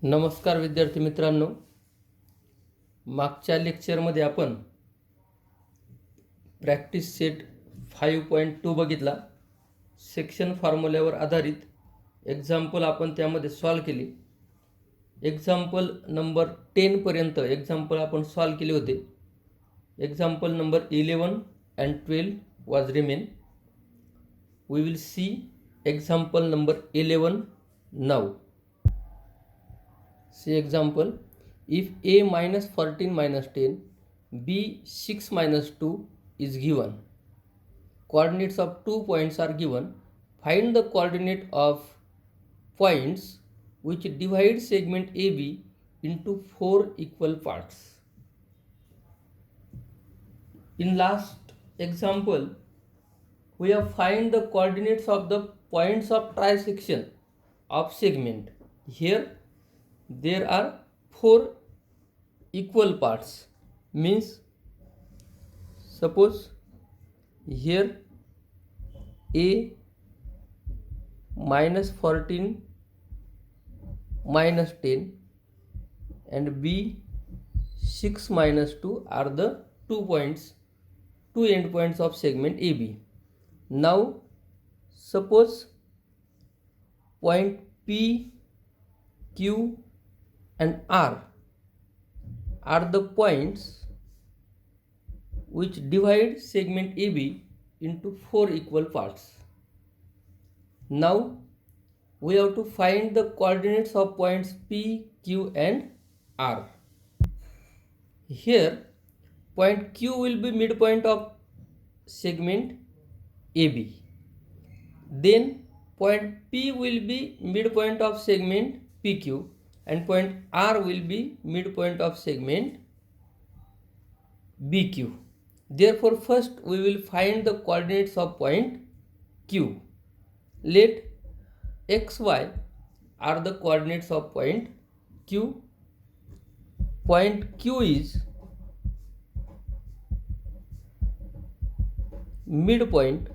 नमस्कार विद्यार्थी मित्रांनो, मागच्या लेक्चरमध्ये आपण प्रॅक्टिस सेट 5.2 बघितला. सेक्शन फॉर्म्युल्यावर आधारित एक्झाम्पल आपण त्यामध्ये सॉल्व केले. एक्झाम्पल नंबर 10 पर्यंत एक्झाम्पल आपण सॉल्व केले होते. Example number 11 and 12 was remain. We will see example number 11 now. See example, if a minus 14 minus 10, b 6 minus 2 is given. Coordinates of 2 points are given. Find the coordinate of points which divide segment AB into 4 equal parts. In last example, we have find the coordinates of the points of trisection of segment. Here there are 4 equal parts, means suppose here a minus 14 minus 10 and b 6 minus 2 are the 2 end points of segment AB. Now suppose point P, Q and R are the points which divide segment AB into 4 equal parts. Now we have to find the coordinates of points P, Q and R. Here point Q will be midpoint of segment AB. Then point P will be midpoint of segment PQ and point R will be midpoint of segment BQ. Therefore first we will find the coordinates of point Q. Let xy are the coordinates of point Q. Point Q is midpoint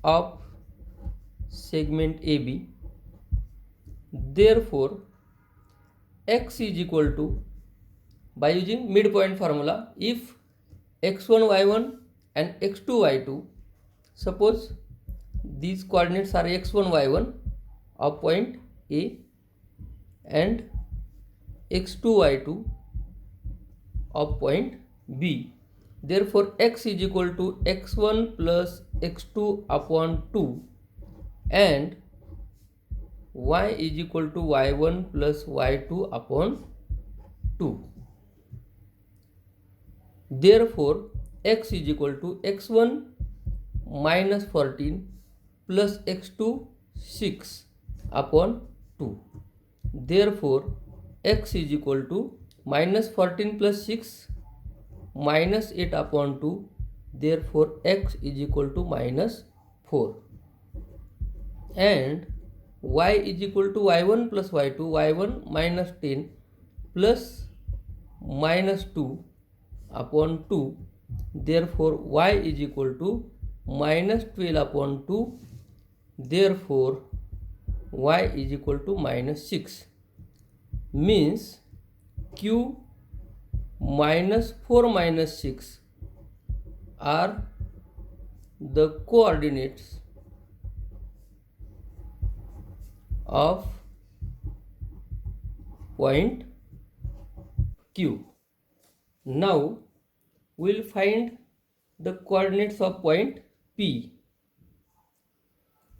of segment AB. Therefore x is equal to, by using midpoint formula, if x1 y1 and x2 y2, suppose these coordinates are x1 y1 of point A and x2 y2 of point B. Therefore x is equal to x1 plus x2 upon 2 and y is equal to y1 plus y2 upon 2. Therefore x is equal to x1 minus 14 plus x2 6 upon 2. Therefore x is equal to minus 14 plus 6 minus 8 upon 2. Therefore x is equal to minus 4 and y is equal to y1 plus y2, y1 minus 10 plus minus 2 upon 2. Therefore y is equal to minus 12 upon 2. Therefore y is equal to minus 6. Means q minus 4 minus 6 are the coordinates of point Q. Now we will find the coordinates of point P.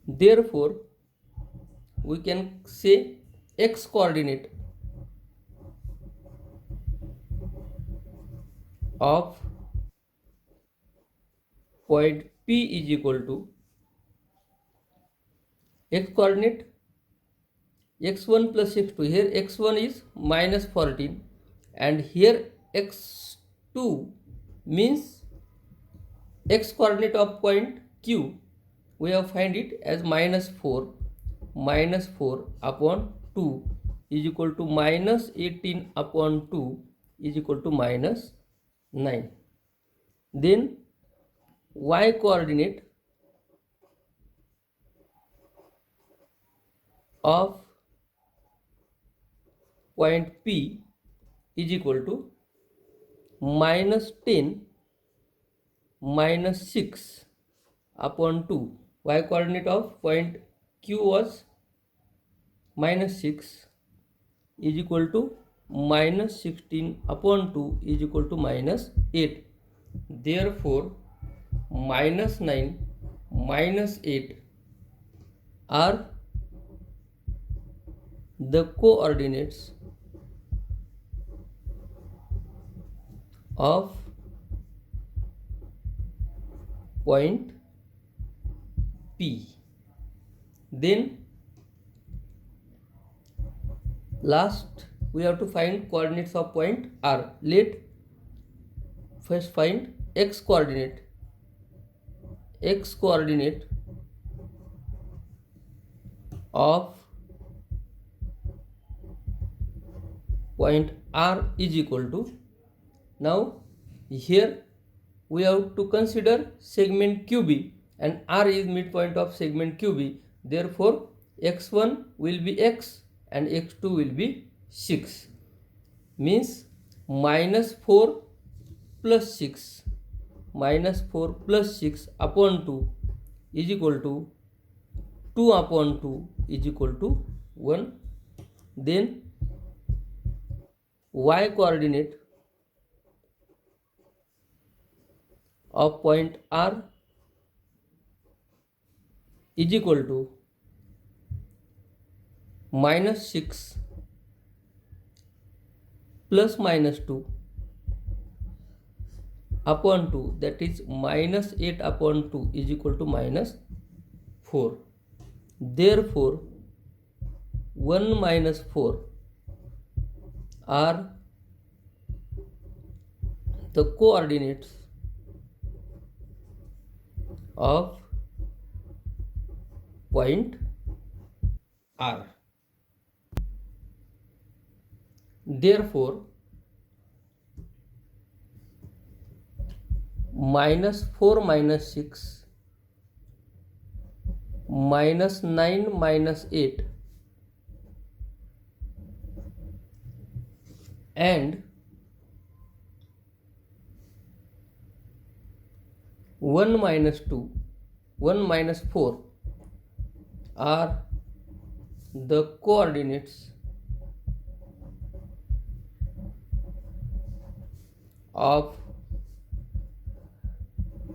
Therefore we can say x coordinate of point P is equal to x coordinate x1 plus x2. Here x1 is minus 14 and here x2 means x coordinate of point Q. We have find it as minus 4 upon 2 is equal to minus 18 upon 2 is equal to minus 9. Then y coordinate of point P is equal to -10 minus 6 upon 2. Y coordinate of point Q was -6 is equal to -16 upon 2 is equal to -8. Therefore, -9 -8 are the coordinates of point P. Then last we have to find coordinates of point R. Let first find x coordinate of point R is equal to, now here we have to consider segment QB and R is midpoint of segment QB. Therefore, x1 will be x and x2 will be 6. Means -4 plus 6 upon 2 is equal to 2 upon 2 is equal to 1. Then y coordinate of point R is equal to -6 plus -2 upon 2, that is -8 upon 2 is equal to -4. Therefore, 1 minus 4 are the coordinates of point R. Therefore, -4 minus 6 -9 minus 8 and 1 minus 2 1 minus 4 are the coordinates of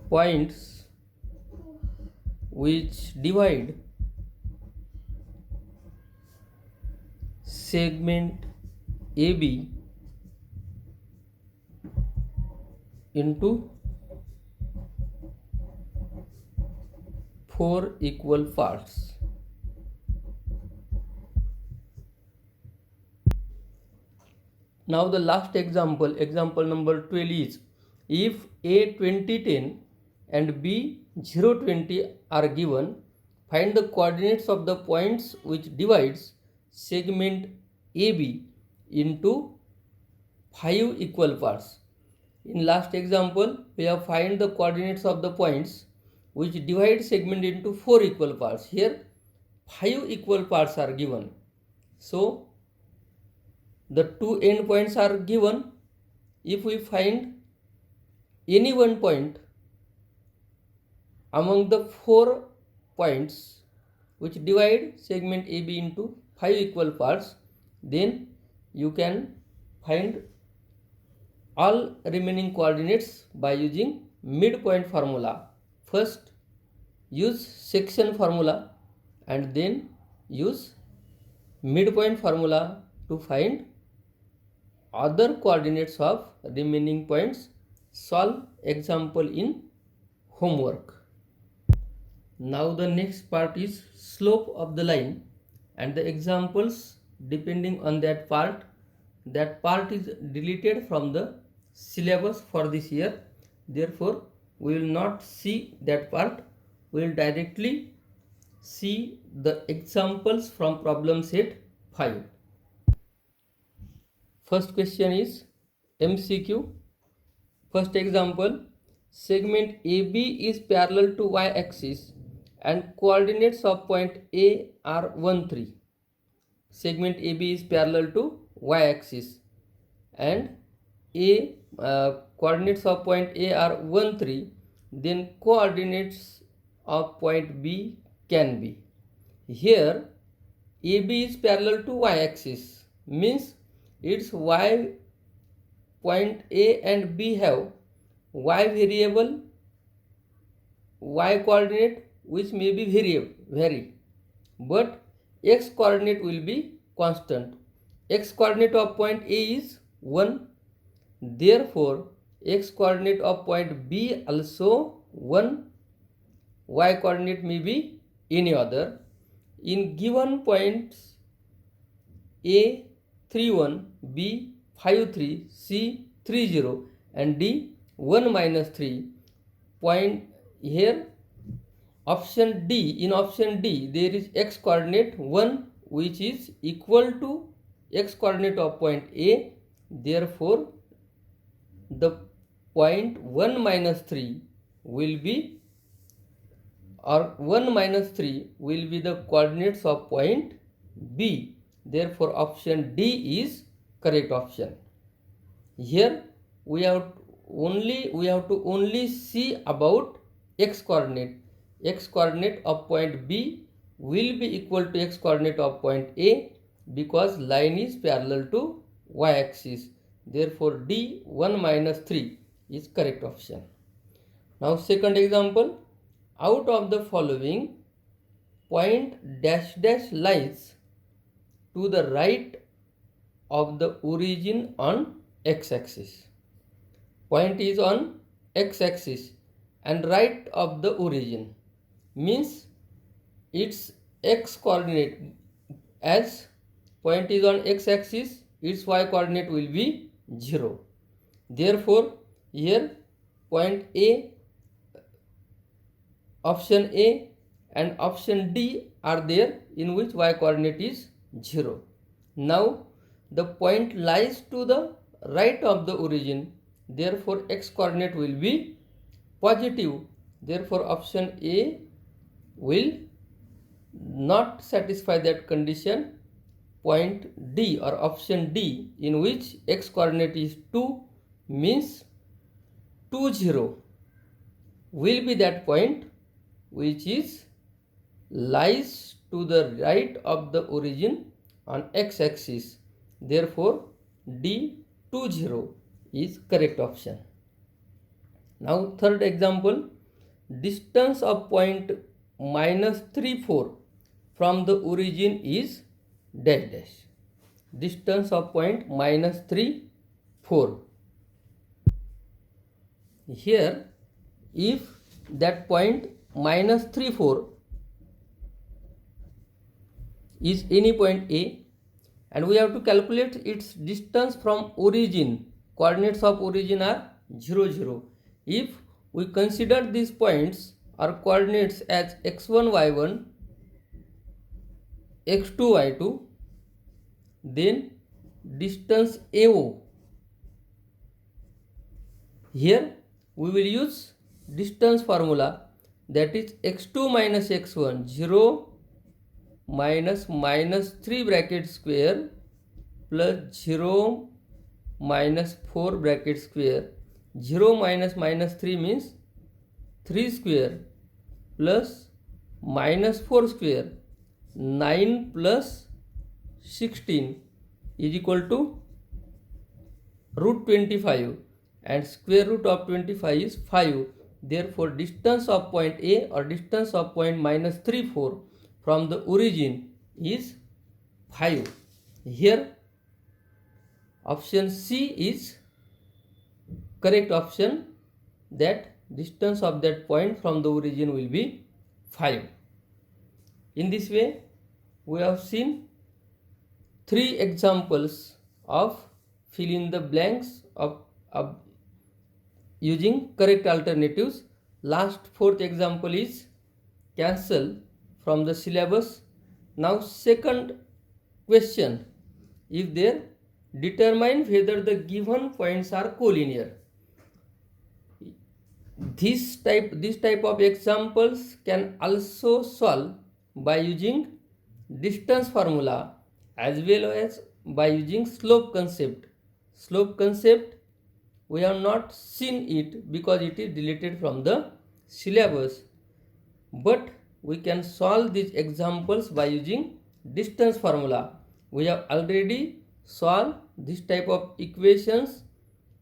points which divide segment AB into 4 equal parts. Now the last example number 12 is, if A 2010 and B 020 are given, find the coordinates of the points which divides segment AB into 5 equal parts. In last example, we have find the coordinates of the points which divide segment into 4 equal parts. Here 5 equal parts are given. So the two endpoints are given. If we find any one point among the 4 points which divide segment AB into 5 equal parts, then you can find all remaining coordinates by using midpoint formula. First use section formula and then use midpoint formula to find other coordinates of remaining points. Solve example in homework. Now the next part is slope of the line and the examples depending on that part. That part is deleted from the syllabus for this year. Therefore, we will not see that part. We will directly see the examples from problem set 5. First question is MCQ. First example, segment AB is parallel to y-axis and coordinates of point A are 1, 3. Segment AB is parallel to y-axis, and coordinates of point A are 1, 3, then coordinates of point B can be. Here AB is parallel to y-axis, means its y point A and B have y variable, y coordinate which may be vary, but x coordinate will be constant. X coordinate of point A is 1, therefore x coordinate of point B also 1, y coordinate may be any other. In given points A 3, 1, B 5, 3, C 3, 0 and D 1, -3, point here option D, in option D there is x coordinate 1 which is equal to x coordinate of point A, therefore the point 1, -3 will be, or 1, -3 will be the coordinates of point B, therefore option D is correct option. Here we have to only see about x coordinate. X coordinate of point B will be equal to x coordinate of point A because line is parallel to y-axis. Therefore D 1, -3 is correct option. Now second example, out of the following, point dash dash lies to the right of the origin on x-axis. Point is on x-axis and right of the origin, means its x coordinate, as point is on x-axis, its y coordinate will be 0. Therefore here point A, option A and option D are there in which y coordinate is 0. Now the point lies to the right of the origin, therefore x coordinate will be positive, therefore option A will not satisfy that condition. Point D or option D, in which x coordinate is 2, means 2, 0 will be that point which is lies to the right of the origin on x-axis, therefore D 2, 0 is correct option. Now third example, distance of point -3, 4 from the origin is dash dash. Distance of point -3, 4. Here if that point -3, 4 is any point A and we have to calculate its distance from origin, coordinates of origin are 0, 0. If we consider these points or coordinates as x1, y1, x2, y2, then distance AO, here we will use distance formula, that is x2 minus x1, 0 minus -3 bracket square plus 0 minus 4 bracket square. 0 minus -3 means 3 square plus -4 square, 9 plus 16 is equal to root 25 and square root of 25 is 5. Therefore distance of point A or distance of point -3, 4 from the origin is 5. Here option C is correct option, that distance of that point from the origin will be 5. In this way we have seen 3 examples of fill in the blanks of using correct alternatives. Last 4th example is cancel from the syllabus. Now second question, if there, determine whether the given points are collinear. This type of examples can also solve by using distance formula as well as by using slope concept. Slope concept, we have not seen it because it is deleted from the syllabus, but we can solve these examples by using distance formula. We have already solved this type of equations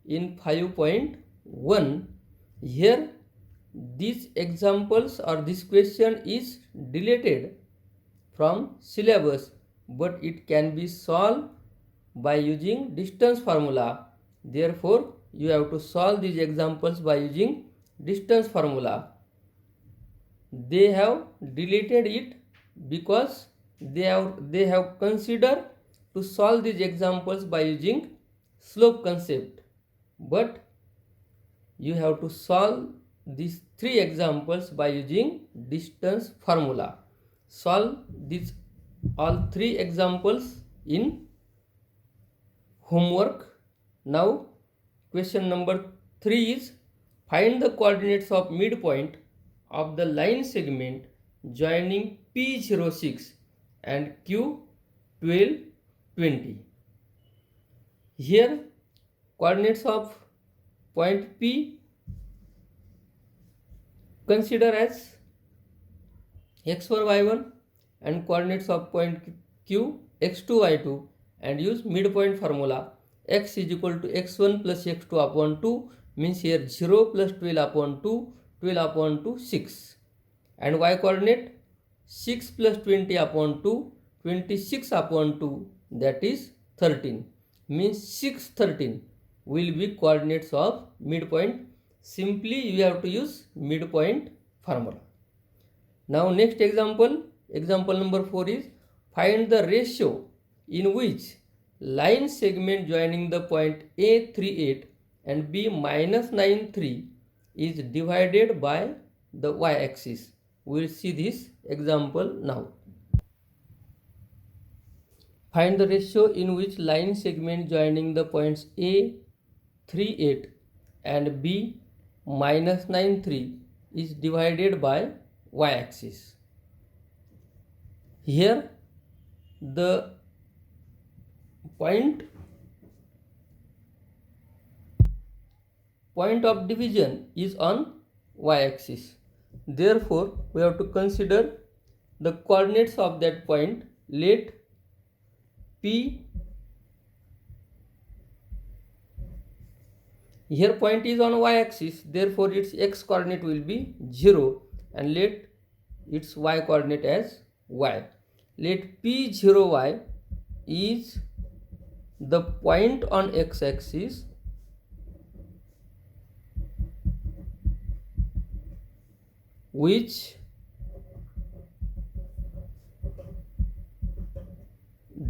in 5.1. Here these examples or this question is deleted from syllabus, but it can be solved by using distance formula. Therefore you have to solve these examples by using distance formula. They have deleted it because they have considered to solve these examples by using slope concept, but you have to solve these three examples by using distance formula. Solve these all three examples in homework. Now question number 3 is find the coordinates of midpoint of the line segment joining P06 and Q1220. Here coordinates of point P consider as x1 y1 and coordinates of point Q x2 y2 and use midpoint formula. X is equal to x1 plus x2 upon 2 means here 0 plus 12 upon 2, 12 upon 2 6, and y coordinate 6 plus 20 upon 2, 26 upon 2, that is 13, means 6 13 will be coordinates of midpoint. Simply you have to use midpoint formula. Now next example number 4 is find the ratio in which line segment joining the point A38 and B minus 93 is divided by the y-axis. We will see this example now. Find the ratio in which line segment joining the points A38 and B minus 93 is divided by y-axis. Here the point of division is on y-axis. Therefore we have to consider the coordinates of that point. Let P, here point is on y-axis, therefore its x coordinate will be 0 and let its y coordinate as y. Let P0y is the point on x-axis which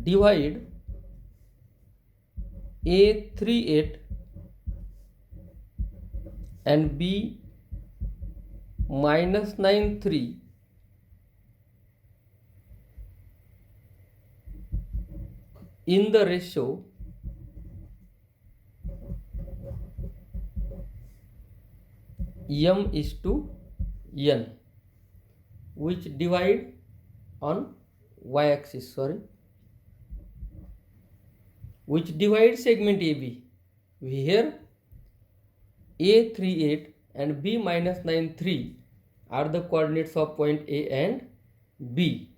divide A38 and B minus 93 in the ratio m is to n, which divide on y-axis, which divide segment AB. Here A38 and B minus 93 are the coordinates of point A and B.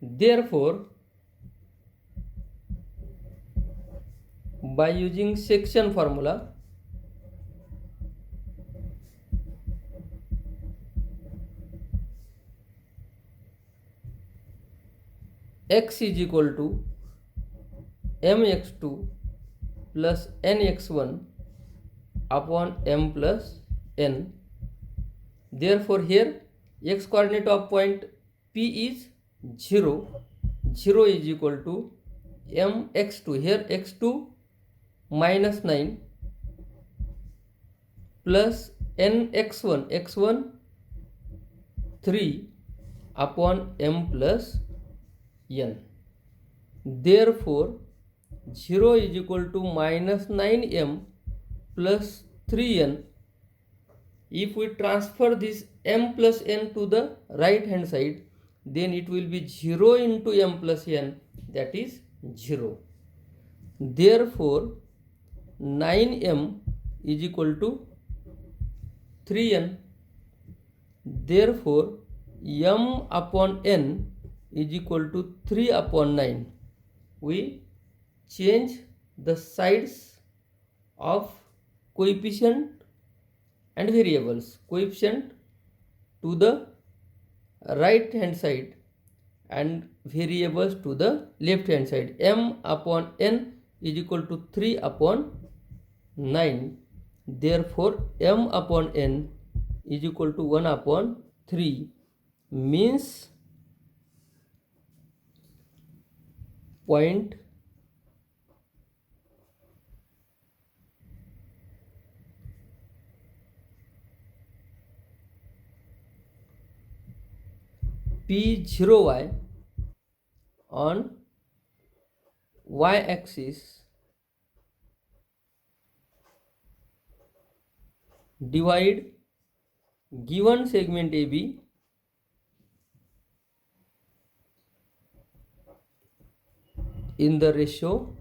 Therefore by using section formula, x is equal to mx2 plus nx1 upon m plus n. Therefore here x coordinate of point P is 0. 0 is equal to mx2, here x2 minus 9 plus nx1, x1 3 upon m plus n. Therefore 0 is equal to minus 9m plus 3n. If we transfer this m plus n to the right hand side, then it will be 0 into m plus n, that is 0. Therefore 9m is equal to 3n. Therefore m upon n is equal to 3 upon 9. We change the sides of coefficient and variables. Coefficient to the right hand side and variables to the left hand side. M upon n is equal to 3 upon 9. Therefore m upon n is equal to 1 upon 3, means point P0y on y-axis divide given segment AB in the ratio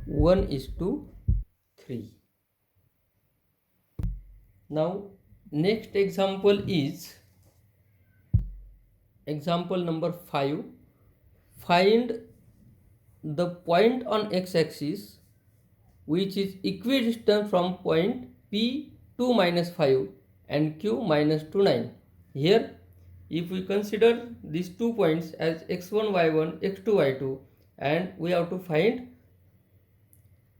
1:3. Now next example is example number 5. Find the point on x-axis which is equidistant from point P2 minus 5 and Q minus 2, 9. Here, if we consider these 2 points as x1, y1, x2, y2, and we have to find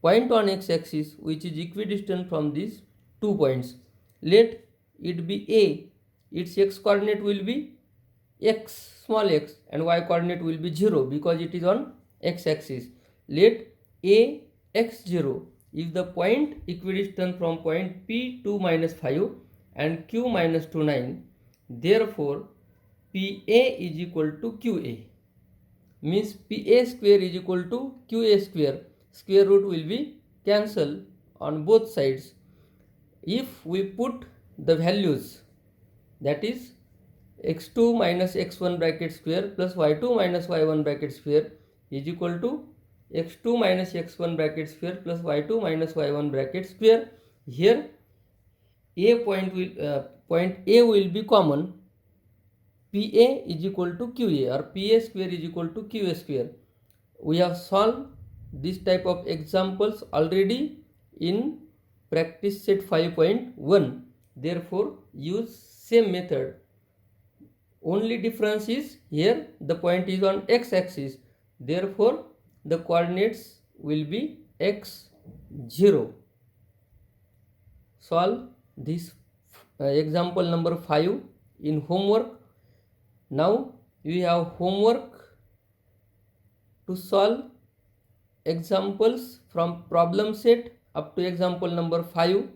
point on x-axis which is equidistant from these 2 points. Let it be A. Its x coordinate will be x, small x, and y coordinate will be 0 because it is on x-axis. Let A x0 is the point equidistant from point P2 minus 5 and Q minus 2, 9. Therefore PA is equal to QA, means PA square is equal to QA square. Square root will be cancelled on both sides. If we put the values, that is x2 minus x1 bracket square plus y2 minus y1 bracket square is equal to x2 minus x1 bracket square plus y2 minus y1 bracket square. Here A point will be common. PA is equal to QA, or PA square is equal to QA square. We have solved this type of examples already in practice set 5.1. Therefore use same method. Only difference is here the point is on x-axis. Therefore the coordinates will be x0. Solve this example number 5 in homework. Now we have homework to solve examples from problem set up to example number 5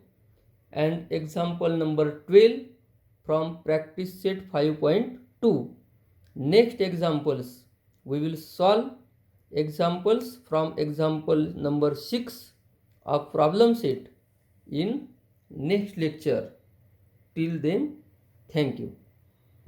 and example number 12 from practice set 5.2. Next examples we will solve examples from example number 6 of problem set in next lecture. Till then, thank you.